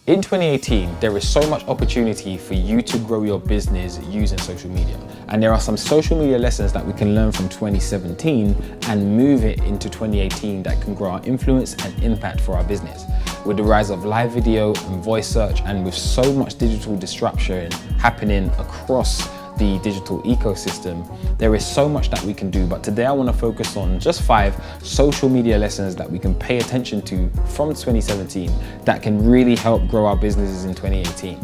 In 2018, there is so much opportunity for you to grow your business using social media. And there are some social media lessons that we can learn from 2017 and move it into 2018 that can grow our influence and impact for our business. With the rise of live video and voice search, and with so much digital disruption happening across the digital ecosystem, there is so much that we can do. But today I want to focus on just 5 social media lessons that we can pay attention to from 2017 that can really help grow our businesses in 2018.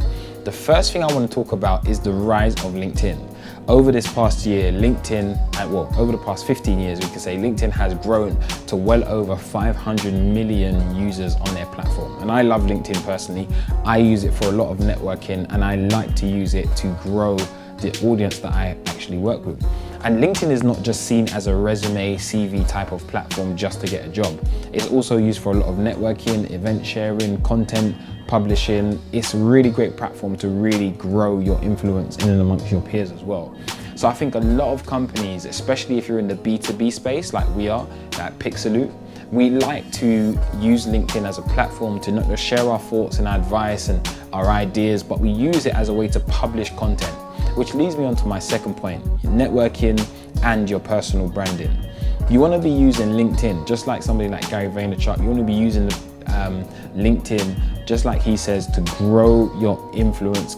The first thing I want to talk about is the rise of LinkedIn. Over this past year, over the past 15 years, we can say LinkedIn has grown to well over 500 million users on their platform. And I love LinkedIn personally. I use it for a lot of networking, and I like to use it to grow the audience that I actually work with. And LinkedIn is not just seen as a resume, CV type of platform just to get a job. It's also used for a lot of networking, event sharing, content publishing. It's a really great platform to really grow your influence in and amongst your peers as well. So I think a lot of companies, especially if you're in the B2B space like we are at Pixeloute, we like to use LinkedIn as a platform to not just share our thoughts and advice and our ideas, but we use it as a way to publish content. Which leads me on to my second point, networking and your personal branding. You want to be using LinkedIn, just like somebody like Gary Vaynerchuk. You want to be using LinkedIn, just like he says, to grow your influence,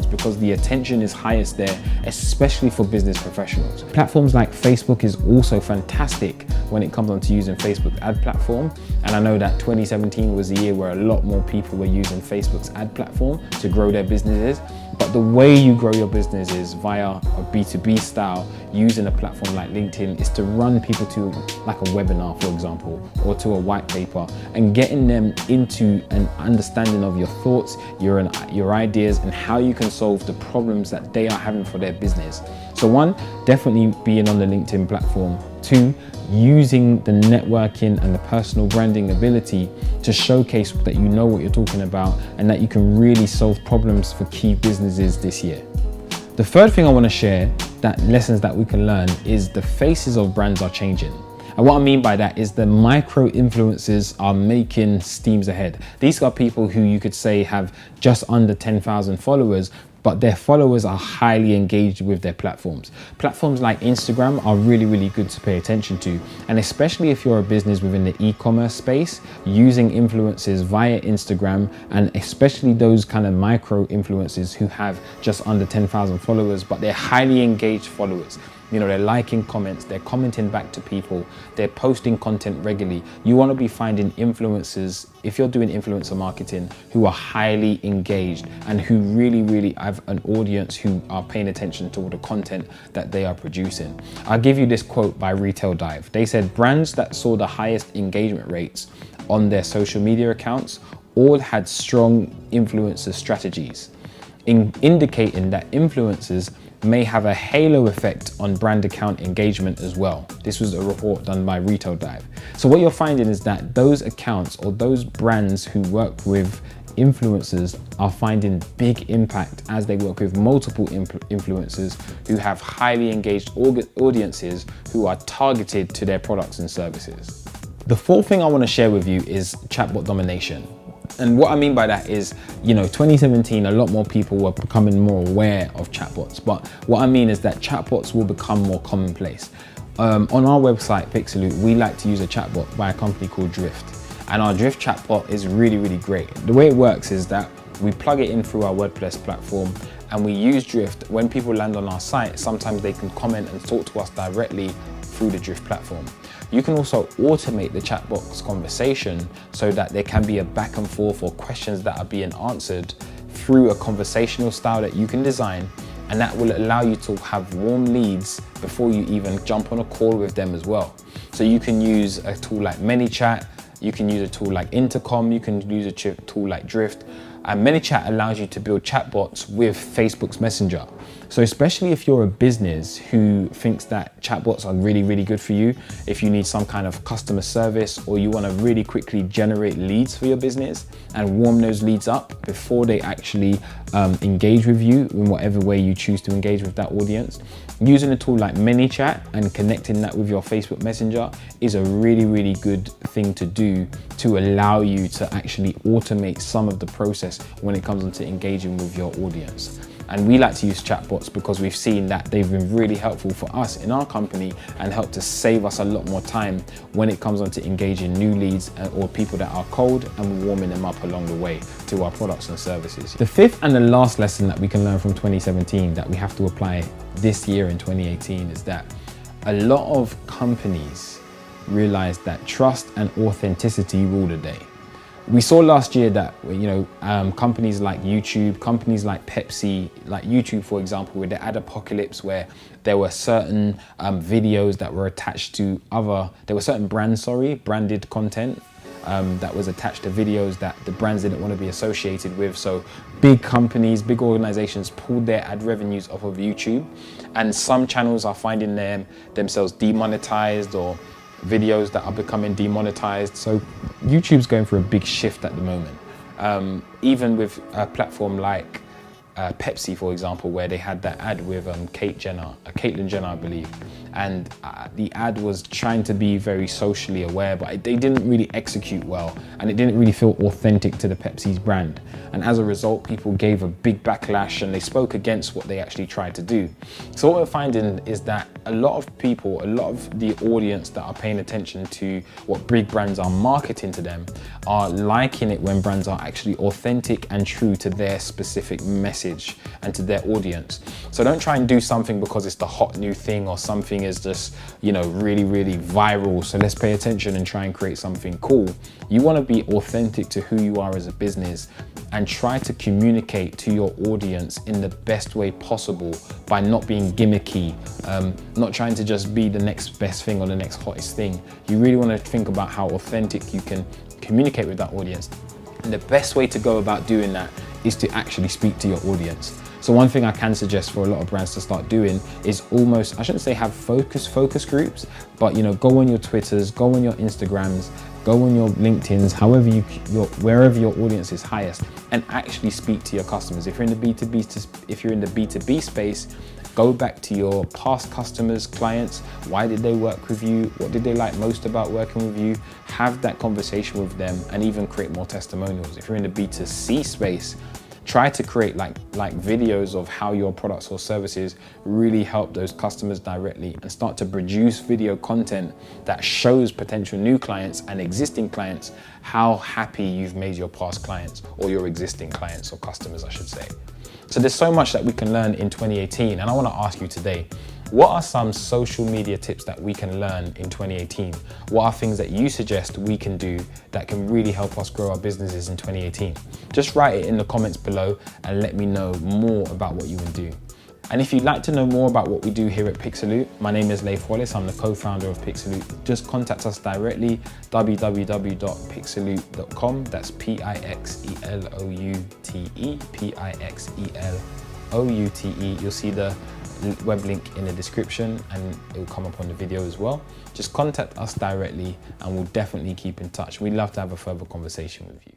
because the attention is highest there, especially for business professionals. Platforms like Facebook is also fantastic when it comes on to using Facebook ad platform. And I know that 2017 was a year where a lot more people were using Facebook's ad platform to grow their businesses. But the way you grow your business is via a B2B style, using a platform like LinkedIn, is to run people to like a webinar, for example, or to a white paper, and getting them into an understanding of your thoughts, your ideas, and how you can solve the problems that they are having for their business. So 1, definitely being on the LinkedIn platform. 2, using the networking and the personal branding ability to showcase that you know what you're talking about and that you can really solve problems for key businesses this year. The third thing I want to share, that lessons that we can learn, is the faces of brands are changing. And what I mean by that is the micro-influencers are making steams ahead. These are people who you could say have just under 10,000 followers, but their followers are highly engaged with their platforms. Platforms like Instagram are really, really good to pay attention to. And especially if you're a business within the e-commerce space, using influencers via Instagram, and especially those kind of micro influencers who have just under 10,000 followers, but they're highly engaged followers. You know, they're liking comments, they're commenting back to people, they're posting content regularly. You want to be finding influencers, if you're doing influencer marketing, who are highly engaged and who really, really have an audience who are paying attention to the content that they are producing. I'll give you this quote by Retail Dive. They said brands that saw the highest engagement rates on their social media accounts all had strong influencer strategies, indicating that influencers may have a halo effect on brand account engagement as well. This was a report done by Retail Dive. So what you're finding is that those accounts or those brands who work with influencers are finding big impact as they work with multiple influencers who have highly engaged audiences who are targeted to their products and services. The fourth thing I want to share with you is chatbot domination. And what I mean by that is, 2017, a lot more people were becoming more aware of chatbots. But what I mean is that chatbots will become more commonplace. On our website, Pixeloute, we like to use a chatbot by a company called Drift. And our Drift chatbot is really, really great. The way it works is that we plug it in through our WordPress platform, and we use Drift. When people land on our site, sometimes they can comment and talk to us directly through the Drift platform. You can also automate the chatbot's conversation so that there can be a back and forth or questions that are being answered through a conversational style that you can design, and that will allow you to have warm leads before you even jump on a call with them as well. So you can use a tool like ManyChat, you can use a tool like Intercom, you can use a tool like Drift. And ManyChat allows you to build chatbots with Facebook's Messenger. So especially if you're a business who thinks that chatbots are really, really good for you, if you need some kind of customer service or you want to really quickly generate leads for your business and warm those leads up before they actually engage with you in whatever way you choose to engage with that audience, using a tool like ManyChat and connecting that with your Facebook Messenger is a really, really good thing to do to allow you to actually automate some of the process when it comes to engaging with your audience. And we like to use chatbots because we've seen that they've been really helpful for us in our company and help to save us a lot more time when it comes on to engaging new leads or people that are cold and warming them up along the way to our products and services. The fifth and the last lesson that we can learn from 2017 that we have to apply this year in 2018 is that a lot of companies realize that trust and authenticity rule the day. We saw last year that, companies like YouTube, companies like Pepsi, like YouTube, for example, with the ad apocalypse, where there were certain videos that were attached to certain branded content that was attached to videos that the brands didn't want to be associated with. So big companies, big organizations pulled their ad revenues off of YouTube, and some channels are finding themselves demonetized or videos that are becoming demonetized. So YouTube's going through a big shift at the moment. Even with a platform like Pepsi, for example, where they had that ad with Caitlyn Jenner, I believe. And the ad was trying to be very socially aware, but they didn't really execute well, and it didn't really feel authentic to the Pepsi's brand. And as a result, people gave a big backlash and they spoke against what they actually tried to do. So what we're finding is that a lot of people, a lot of the audience that are paying attention to what big brands are marketing to them are liking it when brands are actually authentic and true to their specific message and to their audience. So don't try and do something because it's the hot new thing or something is just, really, really viral. So let's pay attention and try and create something cool. You want to be authentic to who you are as a business and try to communicate to your audience in the best way possible by not being gimmicky, not trying to just be the next best thing or the next hottest thing. You really want to think about how authentic you can communicate with that audience. And the best way to go about doing that is to actually speak to your audience. So one thing I can suggest for a lot of brands to start doing is almost, I shouldn't say have focus groups, but go on your Twitters, go on your Instagrams, go on your LinkedIn's, wherever your audience is highest, and actually speak to your customers. If you're in the B2B space, go back to your past customers, clients. Why did they work with you? What did they like most about working with you? Have that conversation with them and even create more testimonials. If you're in the B2C space, try to create like videos of how your products or services really help those customers directly, and start to produce video content that shows potential new clients and existing clients how happy you've made your past clients, or your existing clients or customers, I should say. So there's so much that we can learn in 2018, and I want to ask you today, what are some social media tips that we can learn in 2018? What are things that you suggest we can do that can really help us grow our businesses in 2018? Just write it in the comments below and let me know more about what you would do. And if you'd like to know more about what we do here at Pixeloute, my name is Leif Wallace, I'm the co-founder of Pixeloute. Just contact us directly, www.pixeloute.com, that's Pixeloute, Pixeloute. You'll see the web link in the description and it will come up on the video as well. Just contact us directly and we'll definitely keep in touch. We'd love to have a further conversation with you.